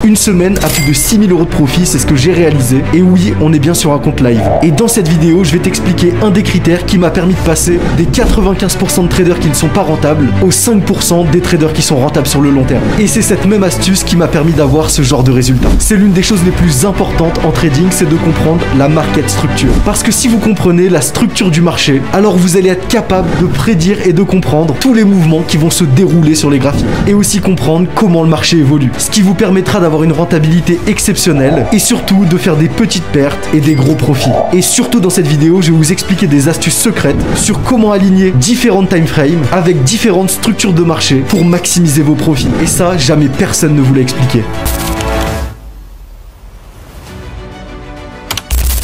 Une semaine à plus de 6 000 € de profit, c'est ce que j'ai réalisé. Et oui, on est bien sur un compte live. Et dans cette vidéo, je vais t'expliquer un des critères qui m'a permis de passer des 95% de traders qui ne sont pas rentables aux 5% des traders qui sont rentables sur le long terme. Et c'est cette même astuce qui m'a permis d'avoir ce genre de résultat. C'est l'une des choses les plus importantes en trading, c'est de comprendre la market structure. Parce que si vous comprenez la structure du marché, alors vous allez être capable de prédire et de comprendre tous les mouvements qui vont se dérouler sur les graphiques. Et aussi comprendre comment le marché évolue. Ce qui vous permettra d'avoir une rentabilité exceptionnelle et surtout de faire des petites pertes et des gros profits. Et surtout dans cette vidéo, je vais vous expliquer des astuces secrètes sur comment aligner différentes time frames avec différentes structures de marché pour maximiser vos profits. Et ça, jamais personne ne vous l'a expliqué.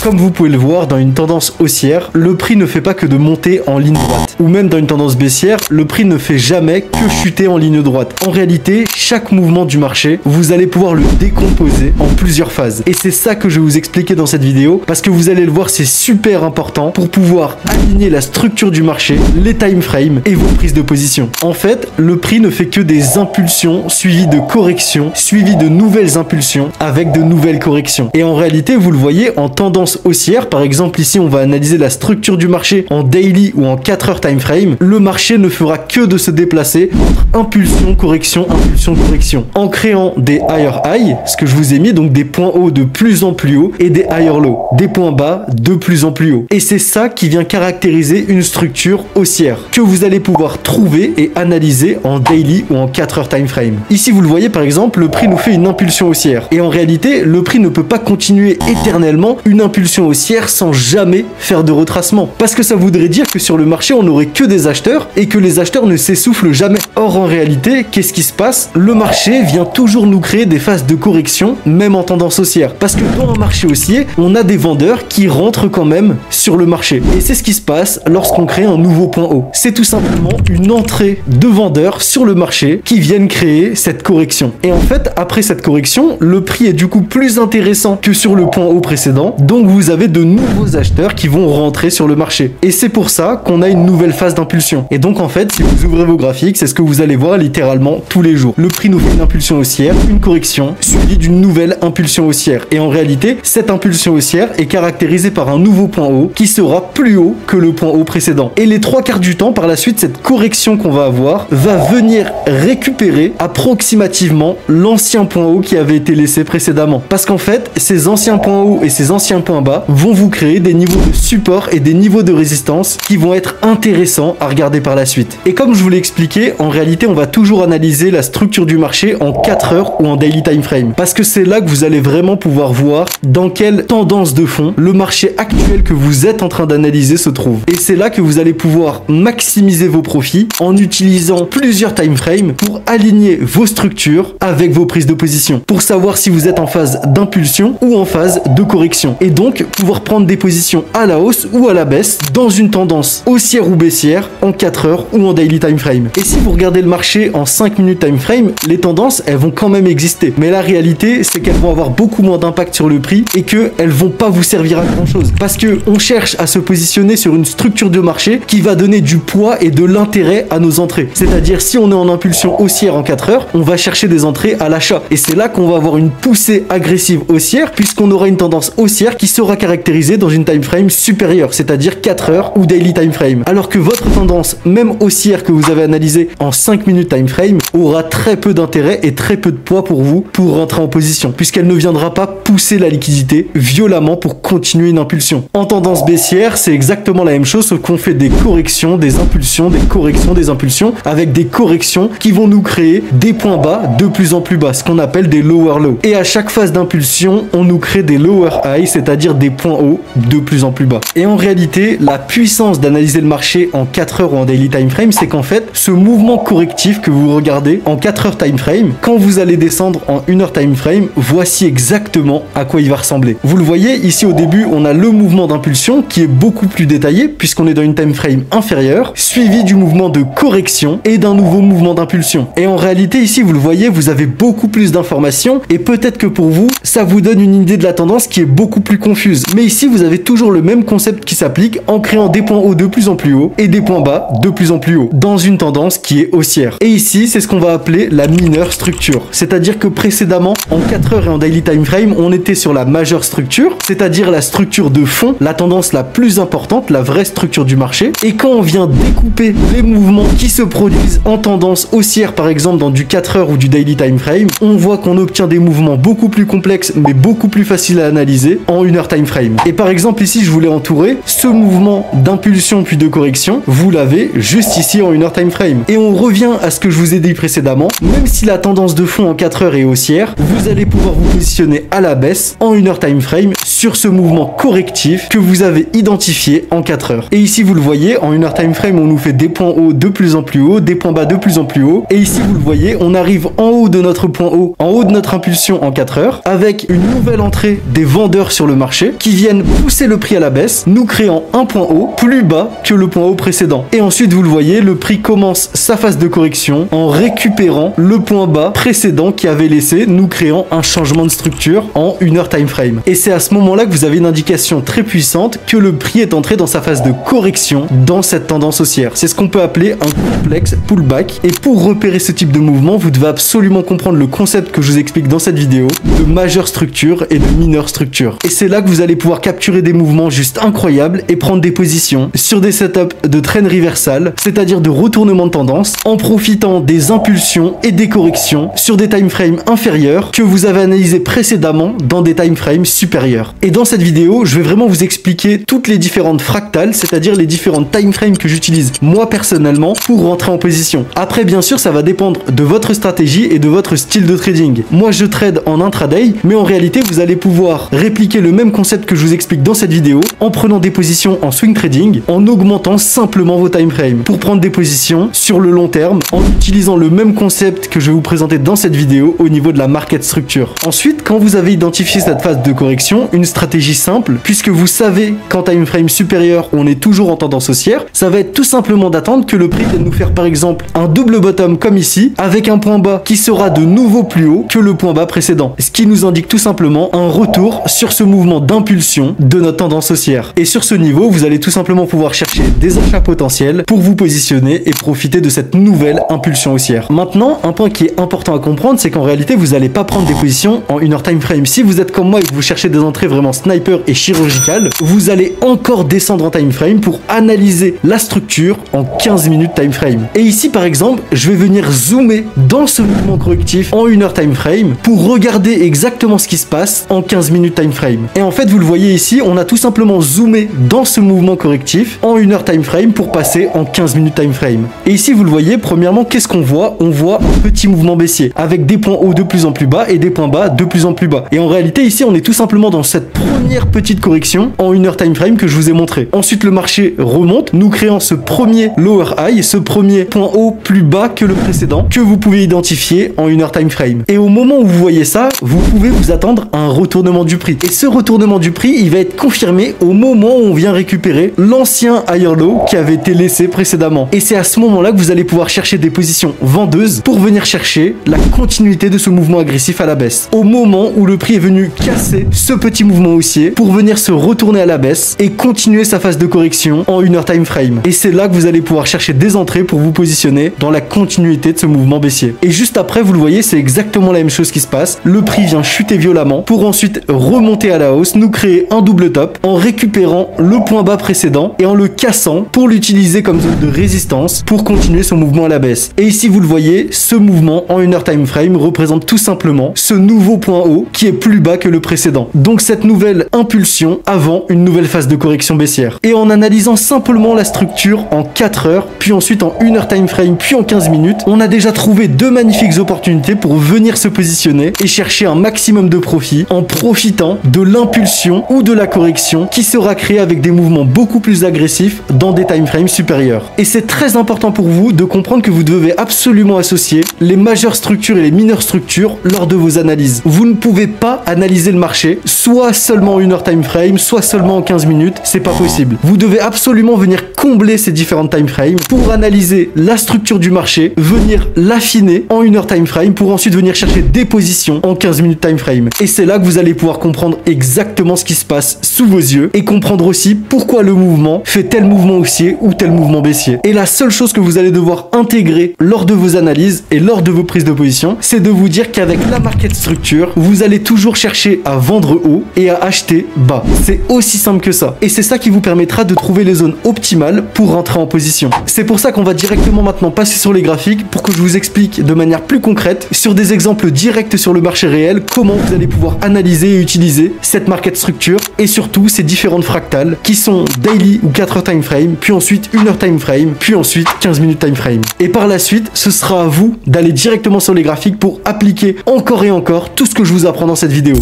Comme vous pouvez le voir, dans une tendance haussière, le prix ne fait pas que de monter en ligne droite. Ou même dans une tendance baissière, le prix ne fait jamais que chuter en ligne droite. En réalité, chaque mouvement du marché, vous allez pouvoir le décomposer en plusieurs phases. Et c'est ça que je vais vous expliquer dans cette vidéo, parce que vous allez le voir, c'est super important pour pouvoir aligner la structure du marché, les time frames et vos prises de position. En fait, le prix ne fait que des impulsions suivies de corrections, suivies de nouvelles impulsions avec de nouvelles corrections. Et en réalité, vous le voyez, en tendance haussière, par exemple ici on va analyser la structure du marché en daily ou en 4 heures time frame, le marché ne fera que de se déplacer entre impulsion, correction, impulsion, correction, en créant des higher high, ce que je vous ai mis, donc des points hauts de plus en plus haut, et des higher low, des points bas de plus en plus haut. Et c'est ça qui vient caractériser une structure haussière, que vous allez pouvoir trouver et analyser en daily ou en 4 heures time frame. Ici vous le voyez par exemple, le prix nous fait une impulsion haussière, et en réalité le prix ne peut pas continuer éternellement une impulsion haussière sans jamais faire de retracement. Parce que ça voudrait dire que sur le marché, on n'aurait que des acheteurs et que les acheteurs ne s'essoufflent jamais. Or, en réalité, qu'est-ce qui se passe? Le marché vient toujours nous créer des phases de correction, même en tendance haussière. Parce que dans un marché haussier, on a des vendeurs qui rentrent quand même sur le marché. Et c'est ce qui se passe lorsqu'on crée un nouveau point haut. C'est tout simplement une entrée de vendeurs sur le marché qui viennent créer cette correction. Et en fait, après cette correction, le prix est du coup plus intéressant que sur le point haut précédent. Donc, vous avez de nouveaux acheteurs qui vont rentrer sur le marché. Et c'est pour ça qu'on a une nouvelle phase d'impulsion. Et donc en fait, si vous ouvrez vos graphiques, c'est ce que vous allez voir littéralement tous les jours. Le prix nous fait une impulsion haussière, une correction, suivie d'une nouvelle impulsion haussière. Et en réalité, cette impulsion haussière est caractérisée par un nouveau point haut qui sera plus haut que le point haut précédent. Et les 3/4 du temps, par la suite, cette correction qu'on va avoir va venir récupérer approximativement l'ancien point haut qui avait été laissé précédemment. Parce qu'en fait, ces anciens points hauts et ces anciens points bas vont vous créer des niveaux de support et des niveaux de résistance qui vont être intéressants à regarder par la suite. Et comme je vous l'ai expliqué, en réalité, on va toujours analyser la structure du marché en 4 heures ou en daily time frame. Parce que c'est là que vous allez vraiment pouvoir voir dans quelle tendance de fond le marché actuel que vous êtes en train d'analyser se trouve. Et c'est là que vous allez pouvoir maximiser vos profits en utilisant plusieurs time frames pour aligner vos structures avec vos prises de position. Pour savoir si vous êtes en phase d'impulsion ou en phase de correction. Et donc, pouvoir prendre des positions à la hausse ou à la baisse dans une tendance haussière ou baissière en 4 heures ou en daily time frame. Et si vous regardez le marché en 5 minutes time frame, les tendances, elles vont quand même exister. Mais la réalité, c'est qu'elles vont avoir beaucoup moins d'impact sur le prix et qu'elles vont pas vous servir à grand chose. Parce que on cherche à se positionner sur une structure de marché qui va donner du poids et de l'intérêt à nos entrées. C'est-à-dire, si on est en impulsion haussière en 4 heures, on va chercher des entrées à l'achat. Et c'est là qu'on va avoir une poussée agressive haussière puisqu'on aura une tendance haussière qui sera caractérisée dans une time frame supérieure, c'est-à-dire 4 heures ou daily time frame. Alors que votre tendance, même haussière que vous avez analysée en 5 minutes time frame, aura très peu d'intérêt et très peu de poids pour vous pour rentrer en position, puisqu'elle ne viendra pas pousser la liquidité violemment pour continuer une impulsion. En tendance baissière, c'est exactement la même chose, sauf qu'on fait des corrections, des impulsions, des corrections, des impulsions, avec des corrections qui vont nous créer des points bas de plus en plus bas, ce qu'on appelle des lower low. Et à chaque phase d'impulsion, on nous crée des lower high, c'est-à-dire des points hauts de plus en plus bas. Et en réalité, la puissance d'analyser le marché en 4 heures ou en daily time frame, c'est qu'en fait, ce mouvement correctif que vous regardez en 4 heures time frame, quand vous allez descendre en 1 heure time frame, voici exactement à quoi il va ressembler. Vous le voyez, ici au début, on a le mouvement d'impulsion qui est beaucoup plus détaillé puisqu'on est dans une time frame inférieure, suivi du mouvement de correction et d'un nouveau mouvement d'impulsion. Et en réalité, ici, vous le voyez, vous avez beaucoup plus d'informations et peut-être que pour vous, ça vous donne une idée de la tendance qui est beaucoup plus convaincante confuse. Mais ici, vous avez toujours le même concept qui s'applique en créant des points hauts de plus en plus haut et des points bas de plus en plus haut dans une tendance qui est haussière. Et ici, c'est ce qu'on va appeler la mineure structure. C'est-à-dire que précédemment, en 4 heures et en daily time frame, on était sur la majeure structure, c'est-à-dire la structure de fond, la tendance la plus importante, la vraie structure du marché. Et quand on vient découper les mouvements qui se produisent en tendance haussière, par exemple dans du 4 heures ou du daily time frame, on voit qu'on obtient des mouvements beaucoup plus complexes mais beaucoup plus faciles à analyser en 1 heure time frame. Et par exemple ici, je voulais entourer ce mouvement d'impulsion puis de correction, vous l'avez juste ici en 1 heure time frame. Et on revient à ce que je vous ai dit précédemment, même si la tendance de fond en 4 heures est haussière, vous allez pouvoir vous positionner à la baisse en 1 heure time frame sur ce mouvement correctif que vous avez identifié en 4 heures. Et ici vous le voyez, en 1 heure time frame on nous fait des points hauts de plus en plus haut, des points bas de plus en plus haut, et ici vous le voyez, on arrive en haut de notre point haut, en haut de notre impulsion en 4 heures, avec une nouvelle entrée des vendeurs sur le marché qui viennent pousser le prix à la baisse, nous créant un point haut plus bas que le point haut précédent. Et ensuite vous le voyez, le prix commence sa phase de correction en récupérant le point bas précédent qui avait laissé, nous créant un changement de structure en 1 heure time frame. Et c'est à ce moment-là que vous avez une indication très puissante que le prix est entré dans sa phase de correction dans cette tendance haussière. C'est ce qu'on peut appeler un complexe pullback. Et pour repérer ce type de mouvement, vous devez absolument comprendre le concept que je vous explique dans cette vidéo de majeure structure et de mineure structure. Et c'est là que vous allez pouvoir capturer des mouvements juste incroyables et prendre des positions sur des setups de trend reversal, c'est-à-dire de retournement de tendance, en profitant des impulsions et des corrections sur des time frames inférieurs que vous avez analysés précédemment dans des time frames supérieurs. Et dans cette vidéo, je vais vraiment vous expliquer toutes les différentes fractales, c'est-à-dire les différentes time frames que j'utilise moi personnellement pour rentrer en position. Après, bien sûr, ça va dépendre de votre stratégie et de votre style de trading. Moi, je trade en intraday, mais en réalité, vous allez pouvoir répliquer le même concept que je vous explique dans cette vidéo en prenant des positions en swing trading, en augmentant simplement vos time frames pour prendre des positions sur le long terme en utilisant le même concept que je vais vous présenter dans cette vidéo au niveau de la market structure. Ensuite, quand vous avez identifié cette phase de correction, une stratégie simple, puisque vous savez qu'en time frame supérieur, on est toujours en tendance haussière, ça va être tout simplement d'attendre que le prix vienne nous faire par exemple un double bottom comme ici, avec un point bas qui sera de nouveau plus haut que le point bas précédent. Ce qui nous indique tout simplement un retour sur ce mouvement d'impulsion de notre tendance haussière. Et sur ce niveau, vous allez tout simplement pouvoir chercher des achats potentiels pour vous positionner et profiter de cette nouvelle impulsion haussière. Maintenant, un point qui est important à comprendre, c'est qu'en réalité, vous n'allez pas prendre des positions en 1 heure time frame. Si vous êtes comme moi et que vous cherchez des entrées vraiment sniper et chirurgicales, vous allez encore descendre en time frame pour analyser la structure en 15 minutes time frame. Et ici, par exemple, je vais venir zoomer dans ce mouvement correctif en 1 heure time frame pour regarder exactement ce qui se passe en 15 minutes time frame. Et en fait, vous le voyez ici, on a tout simplement zoomé dans ce mouvement correctif en 1 heure time frame pour passer en 15 minutes time frame. Et ici, vous le voyez, premièrement, qu'est-ce qu'on voit? On voit un petit mouvement baissier avec des points hauts de plus en plus bas et des points bas de plus en plus bas. Et en réalité, ici, on est tout simplement dans cette première petite correction en 1 heure time frame que je vous ai montré. Ensuite, le marché remonte, nous créant ce premier lower high, ce premier point haut plus bas que le précédent que vous pouvez identifier en 1 heure time frame. Et au moment où vous voyez ça, vous pouvez vous attendre à un retournement du prix. Et ce retournement du prix, il va être confirmé au moment où on vient récupérer l'ancien higher low qui avait été laissé précédemment. Et c'est à ce moment-là que vous allez pouvoir chercher des positions vendeuses pour venir chercher la continuité de ce mouvement agressif à la baisse. Au moment où le prix est venu casser ce petit mouvement haussier pour venir se retourner à la baisse et continuer sa phase de correction en 1 heure time frame. Et c'est là que vous allez pouvoir chercher des entrées pour vous positionner dans la continuité de ce mouvement baissier. Et juste après, vous le voyez, c'est exactement la même chose qui se passe. Le prix vient chuter violemment pour ensuite remonter à la hausse, nous créer un double top en récupérant le point bas précédent et en le cassant pour l'utiliser comme zone de résistance pour continuer son mouvement à la baisse. Et ici, vous le voyez, ce mouvement en 1 heure time frame représente tout simplement ce nouveau point haut qui est plus bas que le précédent. Donc cette nouvelle impulsion avant une nouvelle phase de correction baissière. Et en analysant simplement la structure en 4 heures, puis ensuite en 1 heure time frame, puis en 15 minutes, on a déjà trouvé deux magnifiques opportunités pour venir se positionner et chercher un maximum de profit en profitant de l'impulsion ou de la correction qui sera créée avec des mouvements beaucoup plus agressifs dans des time frames supérieurs. Et c'est très important pour vous de comprendre que vous devez absolument associer les majeures structures et les mineures structures lors de vos analyses. Vous ne pouvez pas analyser le marché soit seulement en 1 heure time frame, soit seulement en 15 minutes, c'est pas possible. Vous devez absolument venir combler ces différentes time frames pour analyser la structure du marché, venir l'affiner en 1 heure time frame pour ensuite venir chercher des positions en 15 minutes time frame. Et c'est là que vous allez pouvoir comprendre exactement ce qui se passe sous vos yeux et comprendre aussi pourquoi le mouvement fait tel mouvement haussier ou tel mouvement baissier. Et la seule chose que vous allez devoir intégrer lors de vos analyses et lors de vos prises de position, c'est de vous dire qu'avec la market structure, vous allez toujours chercher à vendre haut et à acheter bas. C'est aussi simple que ça. Et c'est ça qui vous permettra de trouver les zones optimales pour rentrer en position. C'est pour ça qu'on va directement maintenant passer sur les graphiques pour que je vous explique de manière plus concrète, sur des exemples directs sur le marché réel, comment vous allez pouvoir analyser et utiliser cette market structure et surtout ces différentes fractales qui sont daily ou 4 heures time frame, puis ensuite 1 heure time frame, puis ensuite 15 minutes time frame. Et par la suite, ce sera à vous d'aller directement sur les graphiques pour appliquer encore et encore tout ce que je vous apprends dans cette vidéo.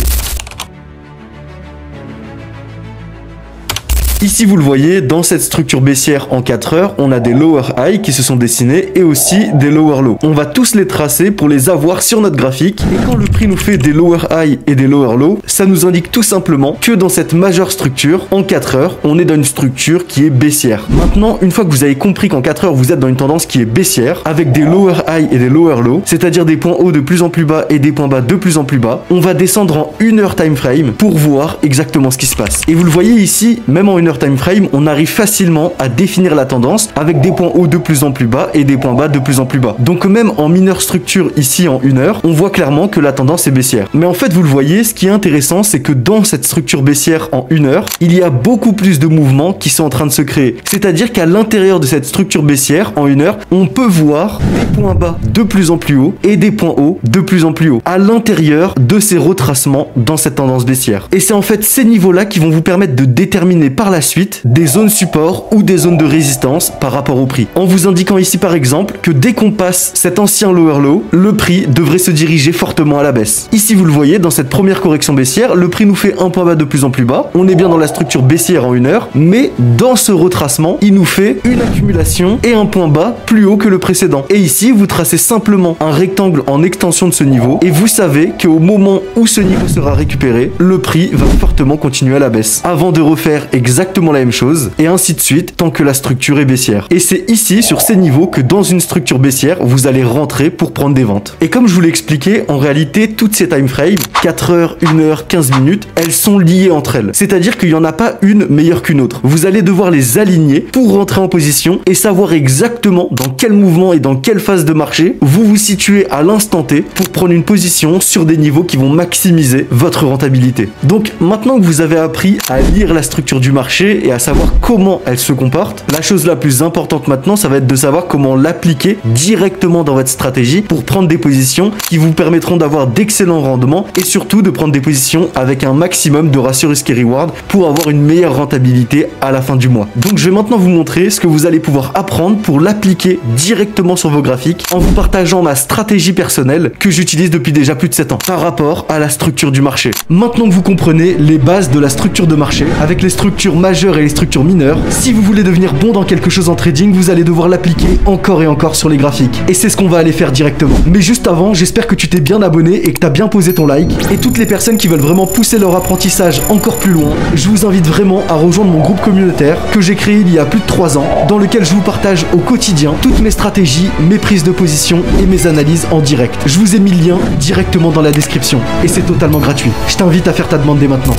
Ici, vous le voyez, dans cette structure baissière en 4 heures, on a des lower high qui se sont dessinés et aussi des lower low. On va tous les tracer pour les avoir sur notre graphique. Et quand le prix nous fait des lower high et des lower low, ça nous indique tout simplement que dans cette majeure structure, en 4 heures, on est dans une structure qui est baissière. Maintenant, une fois que vous avez compris qu'en 4 heures, vous êtes dans une tendance qui est baissière, avec des lower high et des lower low, c'est-à-dire des points hauts de plus en plus bas et des points bas de plus en plus bas, on va descendre en 1 heure time frame pour voir exactement ce qui se passe. Et vous le voyez ici, même en 1 heure time frame, on arrive facilement à définir la tendance avec des points hauts de plus en plus bas et des points bas de plus en plus bas. Donc même en mineure structure ici en 1 heure, on voit clairement que la tendance est baissière. Mais en fait, vous le voyez, ce qui est intéressant, c'est que dans cette structure baissière en 1 heure, il y a beaucoup plus de mouvements qui sont en train de se créer. C'est-à-dire qu'à l'intérieur de cette structure baissière en 1 heure, on peut voir des points bas de plus en plus haut et des points hauts de plus en plus haut à l'intérieur de ces retracements dans cette tendance baissière. Et c'est en fait ces niveaux-là qui vont vous permettre de déterminer par la suite des zones support ou des zones de résistance par rapport au prix. En vous indiquant ici par exemple que dès qu'on passe cet ancien lower low, le prix devrait se diriger fortement à la baisse. Ici vous le voyez, dans cette première correction baissière, le prix nous fait un point bas de plus en plus bas. On est bien dans la structure baissière en 1 heure, mais dans ce retracement, il nous fait une accumulation et un point bas plus haut que le précédent. Et ici, vous tracez simplement un rectangle en extension de ce niveau et vous savez qu'au moment où ce niveau sera récupéré, le prix va fortement continuer à la baisse avant de refaire exactement la même chose et ainsi de suite tant que la structure est baissière. Et c'est ici sur ces niveaux que dans une structure baissière vous allez rentrer pour prendre des ventes. Et comme je vous l'ai expliqué, en réalité toutes ces time frames 4 heures, 1 heure, 15 minutes, elles sont liées entre elles. C'est-à-dire qu'il n'y en a pas une meilleure qu'une autre. Vous allez devoir les aligner pour rentrer en position et savoir exactement dans quel mouvement et dans quelle phase de marché vous vous situez à l'instant T pour prendre une position sur des niveaux qui vont maximiser votre rentabilité. Donc maintenant que vous avez appris à lire la structure du marché et à savoir comment elle se comporte, la chose la plus importante maintenant, ça va être de savoir comment l'appliquer directement dans votre stratégie pour prendre des positions qui vous permettront d'avoir d'excellents rendements et surtout de prendre des positions avec un maximum de ratio risque et reward pour avoir une meilleure rentabilité à la fin du mois. Donc je vais maintenant vous montrer ce que vous allez pouvoir apprendre pour l'appliquer directement sur vos graphiques en vous partageant ma stratégie personnelle que j'utilise depuis déjà plus de 7 ans par rapport à la structure du marché. Maintenant que vous comprenez les bases de la structure de marché avec les structures majeures et les structures mineures, si vous voulez devenir bon dans quelque chose en trading, vous allez devoir l'appliquer encore et encore sur les graphiques. Et c'est ce qu'on va aller faire directement. Mais juste avant, j'espère que tu t'es bien abonné et que tu as bien posé ton like. Et toutes les personnes qui veulent vraiment pousser leur apprentissage encore plus loin, je vous invite vraiment à rejoindre mon groupe communautaire que j'ai créé il y a plus de 3 ans, dans lequel je vous partage au quotidien toutes mes stratégies, mes prises de position et mes analyses en direct. Je vous ai mis le lien directement dans la description et c'est totalement gratuit. Je t'invite à faire ta demande dès maintenant.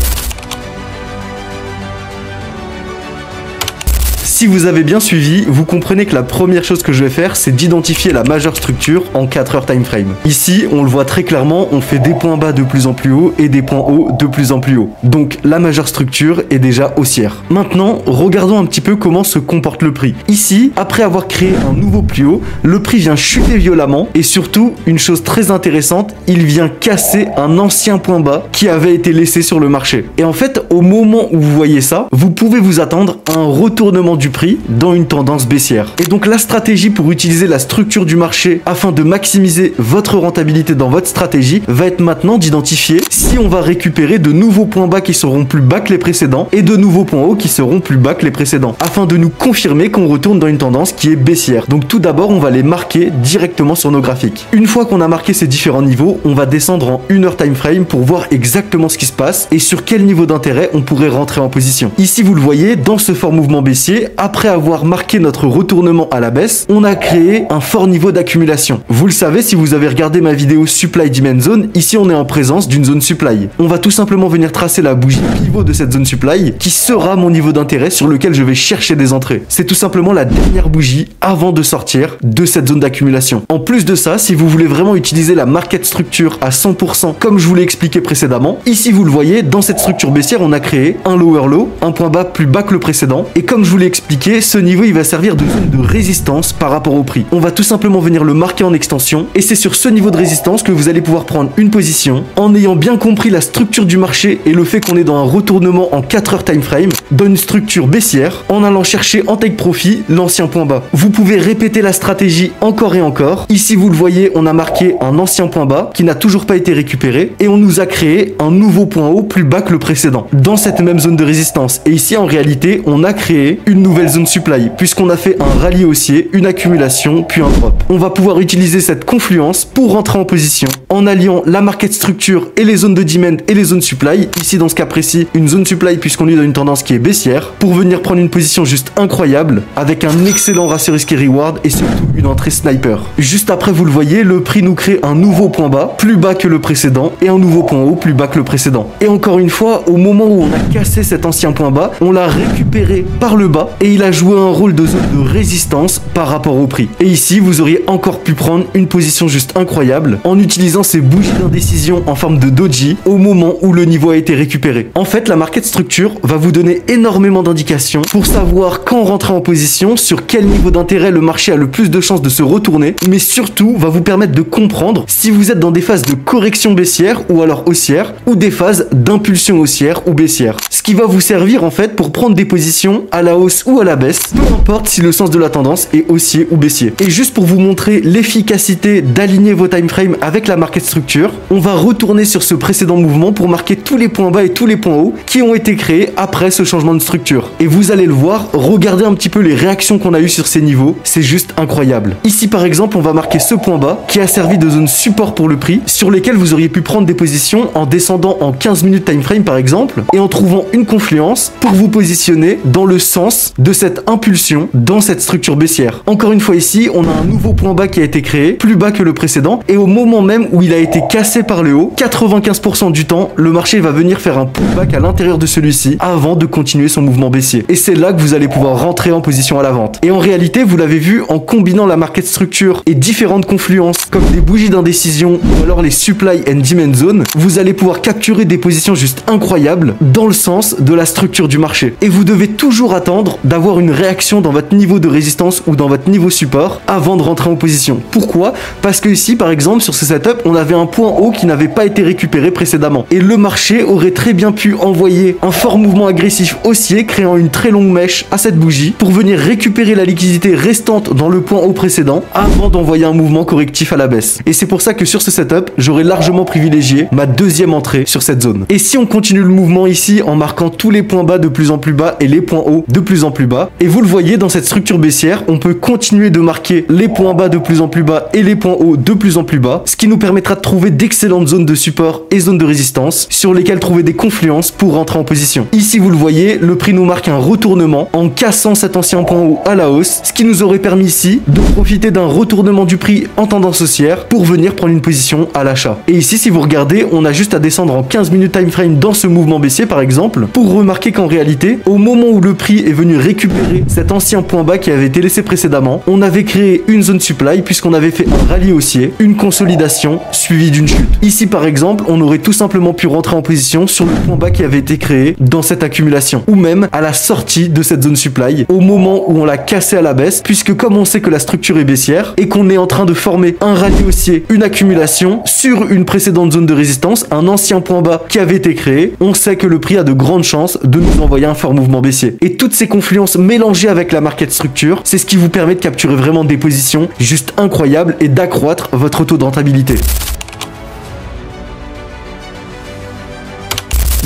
Si vous avez bien suivi, vous comprenez que la première chose que je vais faire, c'est d'identifier la majeure structure en 4 heures time frame. Ici, on le voit très clairement, on fait des points bas de plus en plus haut et des points hauts de plus en plus haut. Donc, la majeure structure est déjà haussière. Maintenant, regardons un petit peu comment se comporte le prix. Ici, après avoir créé un nouveau plus haut, le prix vient chuter violemment et surtout, une chose très intéressante, il vient casser un ancien point bas qui avait été laissé sur le marché. Et en fait, au moment où vous voyez ça, vous pouvez vous attendre à un retournement du prix dans une tendance baissière. Et donc la stratégie pour utiliser la structure du marché afin de maximiser votre rentabilité dans votre stratégie va être maintenant d'identifier si on va récupérer de nouveaux points bas qui seront plus bas que les précédents et de nouveaux points hauts qui seront plus bas que les précédents afin de nous confirmer qu'on retourne dans une tendance qui est baissière. Donc tout d'abord on va les marquer directement sur nos graphiques. Une fois qu'on a marqué ces différents niveaux, on va descendre en 1 heure time frame pour voir exactement ce qui se passe et sur quel niveau d'intérêt on pourrait rentrer en position. Ici vous le voyez, dans ce fort mouvement baissier, après avoir marqué notre retournement à la baisse, on a créé un fort niveau d'accumulation. Vous le savez si vous avez regardé ma vidéo Supply Demand Zone, ici on est en présence d'une zone supply. On va tout simplement venir tracer la bougie pivot de cette zone supply qui sera mon niveau d'intérêt sur lequel je vais chercher des entrées. C'est tout simplement la dernière bougie avant de sortir de cette zone d'accumulation. En plus de ça, si vous voulez vraiment utiliser la market structure à 100% comme je vous l'ai expliqué précédemment, ici vous le voyez, dans cette structure baissière, on a créé un lower low, un point bas plus bas que le précédent. Et comme je vous l'ai expliqué, ce niveau il va servir de zone de résistance par rapport au prix. On va tout simplement venir le marquer en extension et c'est sur ce niveau de résistance que vous allez pouvoir prendre une position en ayant bien compris la structure du marché et le fait qu'on est dans un retournement en 4 heures time frame, dans une structure baissière, en allant chercher en take profit l'ancien point bas. Vous pouvez répéter la stratégie encore et encore. Ici vous le voyez, on a marqué un ancien point bas qui n'a toujours pas été récupéré et on nous a créé un nouveau point haut plus bas que le précédent dans cette même zone de résistance. Et ici en réalité on a créé une nouvelle zone supply puisqu'on a fait un rallye haussier, une accumulation puis un drop. On va pouvoir utiliser cette confluence pour rentrer en position en alliant la market structure et les zones de demand et les zones supply. Ici dans ce cas précis une zone supply puisqu'on est dans une tendance qui est baissière pour venir prendre une position juste incroyable avec un excellent ratio risque et reward et surtout une entrée sniper. Juste après vous le voyez, le prix nous crée un nouveau point bas plus bas que le précédent et un nouveau point haut plus bas que le précédent. Et encore une fois, au moment où on a cassé cet ancien point bas, on l'a récupéré par le bas et il a joué un rôle de zone de résistance par rapport au prix. Et ici, vous auriez encore pu prendre une position juste incroyable en utilisant ces bougies d'indécision en forme de doji au moment où le niveau a été récupéré. En fait, la market structure va vous donner énormément d'indications pour savoir quand rentrer en position, sur quel niveau d'intérêt le marché a le plus de chances de se retourner, mais surtout va vous permettre de comprendre si vous êtes dans des phases de correction baissière ou alors haussière ou des phases d'impulsion haussière ou baissière. Ce qui va vous servir en fait pour prendre des positions à la hausse ou à la baisse, peu importe si le sens de la tendance est haussier ou baissier. Et juste pour vous montrer l'efficacité d'aligner vos time frames avec la market structure, on va retourner sur ce précédent mouvement pour marquer tous les points bas et tous les points hauts qui ont été créés après ce changement de structure. Et vous allez le voir, regardez un petit peu les réactions qu'on a eues sur ces niveaux, c'est juste incroyable. Ici par exemple, on va marquer ce point bas qui a servi de zone support pour le prix, sur lesquels vous auriez pu prendre des positions en descendant en 15 minutes time frame par exemple, et en trouvant une confluence pour vous positionner dans le sens de cette impulsion dans cette structure baissière. Encore une fois ici, on a un nouveau point bas qui a été créé, plus bas que le précédent, et au moment même où il a été cassé par le haut, 95% du temps, le marché va venir faire un pullback à l'intérieur de celui-ci avant de continuer son mouvement baissier. Et c'est là que vous allez pouvoir rentrer en position à la vente. Et en réalité, vous l'avez vu, en combinant la market structure et différentes confluences comme des bougies d'indécision ou alors les supply and demand zones, vous allez pouvoir capturer des positions juste incroyables dans le sens de la structure du marché. Et vous devez toujours attendre d'avoir une réaction dans votre niveau de résistance ou dans votre niveau support avant de rentrer en position. Pourquoi? Parce que ici, par exemple, sur ce setup, on avait un point haut qui n'avait pas été récupéré précédemment. Et le marché aurait très bien pu envoyer un fort mouvement agressif haussier, créant une très longue mèche à cette bougie pour venir récupérer la liquidité restante dans le point haut précédent avant d'envoyer un mouvement correctif à la baisse. Et c'est pour ça que sur ce setup, j'aurais largement privilégié ma deuxième entrée sur cette zone. Et si on continue le mouvement ici en marquant tous les points bas de plus en plus bas et les points hauts de plus en plus bas, et vous le voyez dans cette structure baissière, on peut continuer de marquer les points bas de plus en plus bas et les points hauts de plus en plus bas, ce qui nous permettra de trouver d'excellentes zones de support et zones de résistance sur lesquelles trouver des confluences pour rentrer en position. Ici vous le voyez, le prix nous marque un retournement en cassant cet ancien point haut à la hausse, ce qui nous aurait permis ici de profiter d'un retournement du prix en tendance haussière pour venir prendre une position à l'achat. Et ici si vous regardez, on a juste à descendre en 15 minutes time frame dans ce mouvement baissier par exemple, pour remarquer qu'en réalité, au moment où le prix est venu récupérer cet ancien point bas qui avait été laissé précédemment, on avait créé une zone supply puisqu'on avait fait un rallye haussier, une consolidation suivie d'une chute. Ici par exemple, on aurait tout simplement pu rentrer en position sur le point bas qui avait été créé dans cette accumulation, ou même à la sortie de cette zone supply, au moment où on l'a cassé à la baisse, puisque comme on sait que la structure est baissière et qu'on est en train de former un rallye haussier, une accumulation sur une précédente zone de résistance, un ancien point bas qui avait été créé, on sait que le prix a de grandes chances de nous envoyer un fort mouvement baissier. Et toutes ces confluences mélangées avec la market structure, c'est ce qui vous permet de capturer vraiment des positions juste incroyables et d'accroître votre taux de rentabilité.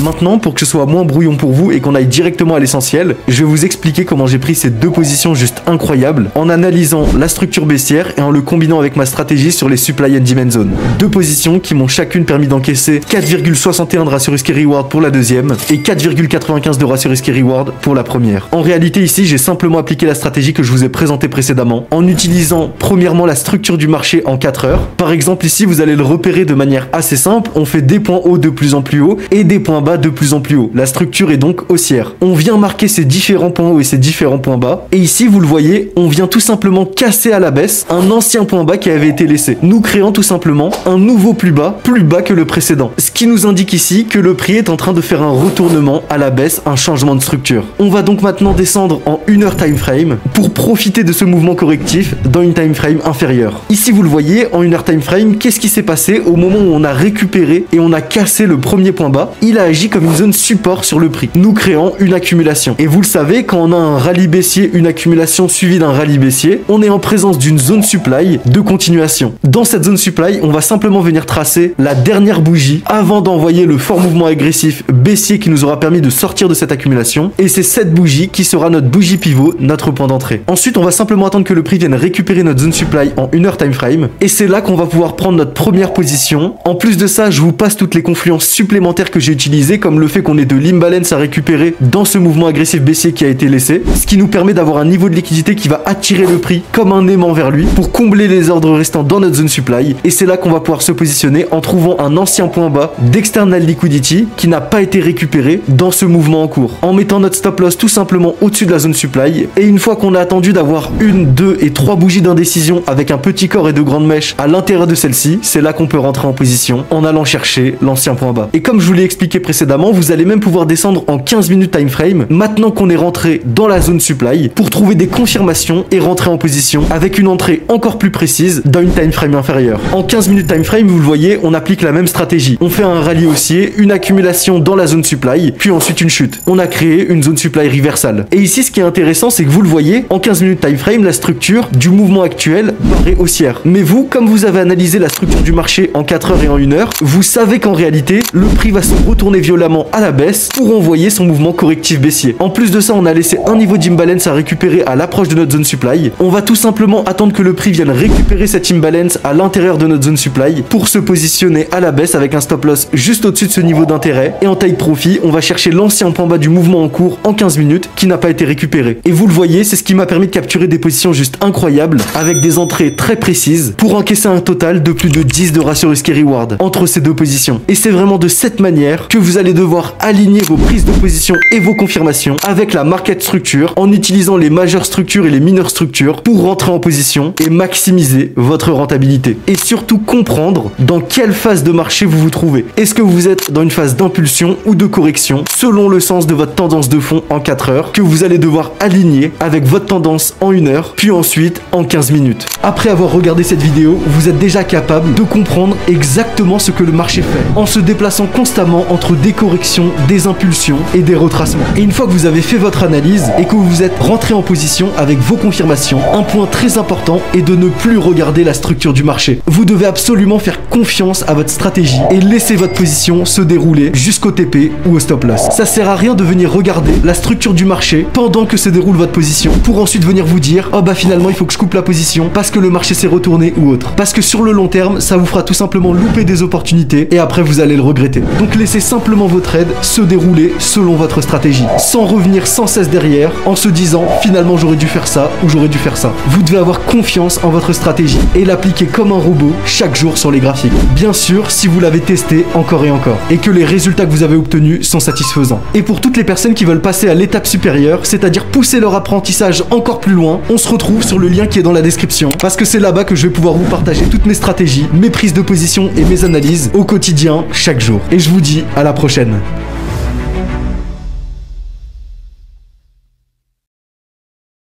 Maintenant, pour que ce soit moins brouillon pour vous et qu'on aille directement à l'essentiel, je vais vous expliquer comment j'ai pris ces deux positions juste incroyables en analysant la structure baissière et en le combinant avec ma stratégie sur les supply and demand zones. Deux positions qui m'ont chacune permis d'encaisser 4,61 de ratio risque reward pour la deuxième et 4,95 de ratio risque reward pour la première. En réalité ici, j'ai simplement appliqué la stratégie que je vous ai présentée précédemment en utilisant premièrement la structure du marché en 4 heures. Par exemple ici, vous allez le repérer de manière assez simple, on fait des points hauts de plus en plus haut et des points bas de plus en plus haut. La structure est donc haussière. On vient marquer ces différents points hauts et ces différents points bas et ici vous le voyez, on vient tout simplement casser à la baisse un ancien point bas qui avait été laissé, nous créant tout simplement un nouveau plus bas que le précédent. Ce qui nous indique ici que le prix est en train de faire un retournement à la baisse, un changement de structure. On va donc maintenant descendre en 1 heure time frame pour profiter de ce mouvement correctif dans une time frame inférieure. Ici vous le voyez, en 1 heure time frame, qu'est-ce qui s'est passé au moment où on a récupéré et on a cassé le premier point bas? Il a agi comme une zone support sur le prix, nous créant une accumulation. Et vous le savez, quand on a un rallye baissier, une accumulation suivie d'un rallye baissier, on est en présence d'une zone supply de continuation. Dans cette zone supply, on va simplement venir tracer la dernière bougie avant d'envoyer le fort mouvement agressif baissier qui nous aura permis de sortir de cette accumulation. Et c'est cette bougie qui sera notre bougie pivot, notre point d'entrée. Ensuite, on va simplement attendre que le prix vienne récupérer notre zone supply en 1 heure time frame. Et c'est là qu'on va pouvoir prendre notre première position. En plus de ça, je vous passe toutes les confluences supplémentaires que j'ai utilisées, comme le fait qu'on ait de l'imbalance à récupérer dans ce mouvement agressif baissier qui a été laissé, ce qui nous permet d'avoir un niveau de liquidité qui va attirer le prix comme un aimant vers lui pour combler les ordres restants dans notre zone supply. Et c'est là qu'on va pouvoir se positionner en trouvant un ancien point bas d'external liquidity qui n'a pas été récupéré dans ce mouvement en cours, en mettant notre stop loss tout simplement au-dessus de la zone supply. Et une fois qu'on a attendu d'avoir 1, 2 et 3 bougies d'indécision avec un petit corps et de grandes mèches à l'intérieur de celle-ci, c'est là qu'on peut rentrer en position en allant chercher l'ancien point bas. Et comme je vous l'ai expliqué précédemment, vous allez même pouvoir descendre en 15 minutes time frame maintenant qu'on est rentré dans la zone supply pour trouver des confirmations et rentrer en position avec une entrée encore plus précise dans une time frame inférieure. En 15 minutes time frame, vous le voyez, on applique la même stratégie. On fait un rallye haussier, une accumulation dans la zone supply, puis ensuite une chute. On a créé une zone supply reversal. Et ici, ce qui est intéressant, c'est que vous le voyez, en 15 minutes time frame, la structure du mouvement actuel paraît haussière. Mais vous, comme vous avez analysé la structure du marché en 4 heures et en 1 heure, vous savez qu'en réalité, le prix va se retourner violemment à la baisse pour envoyer son mouvement correctif baissier. En plus de ça, on a laissé un niveau d'imbalance à récupérer à l'approche de notre zone supply. On va tout simplement attendre que le prix vienne récupérer cette imbalance à l'intérieur de notre zone supply pour se positionner à la baisse avec un stop loss juste au-dessus de ce niveau d'intérêt. Et en take profit, on va chercher l'ancien point bas du mouvement en cours en 15 minutes qui n'a pas été récupéré. Et vous le voyez, c'est ce qui m'a permis de capturer des positions juste incroyables avec des entrées très précises pour encaisser un total de plus de 10 de ratio risque reward entre ces deux positions. Et c'est vraiment de cette manière que vous allez devoir aligner vos prises de position et vos confirmations avec la market structure en utilisant les majeures structures et les mineures structures pour rentrer en position et maximiser votre rentabilité. Et surtout comprendre dans quelle phase de marché vous vous trouvez. Est-ce que vous êtes dans une phase d'impulsion ou de correction selon le sens de votre tendance de fond en 4 heures que vous allez devoir aligner avec votre tendance en 1 heure puis ensuite en 15 minutes. Après avoir regardé cette vidéo, vous êtes déjà capable de comprendre exactement ce que le marché fait en se déplaçant constamment entre des corrections, des impulsions et des retracements. Et une fois que vous avez fait votre analyse et que vous vous êtes rentré en position avec vos confirmations, un point très important est de ne plus regarder la structure du marché. Vous devez absolument faire confiance à votre stratégie et laisser votre position se dérouler jusqu'au TP ou au stop loss. Ça sert à rien de venir regarder la structure du marché pendant que se déroule votre position pour ensuite venir vous dire oh bah finalement il faut que je coupe la position parce que le marché s'est retourné ou autre. Parce que sur le long terme, ça vous fera tout simplement louper des opportunités et après vous allez le regretter. Donc laissez simplement vos trades se dérouler selon votre stratégie, sans revenir sans cesse derrière en se disant finalement j'aurais dû faire ça ou j'aurais dû faire ça. Vous devez avoir confiance en votre stratégie et l'appliquer comme un robot chaque jour sur les graphiques. Bien sûr, si vous l'avez testé encore et encore et que les résultats que vous avez obtenus sont satisfaisants. Et pour toutes les personnes qui veulent passer à l'étape supérieure, c'est-à-dire pousser leur apprentissage encore plus loin, on se retrouve sur le lien qui est dans la description parce que c'est là-bas que je vais pouvoir vous partager toutes mes stratégies, mes prises de position et mes analyses au quotidien chaque jour. Et je vous dis à la prochaine.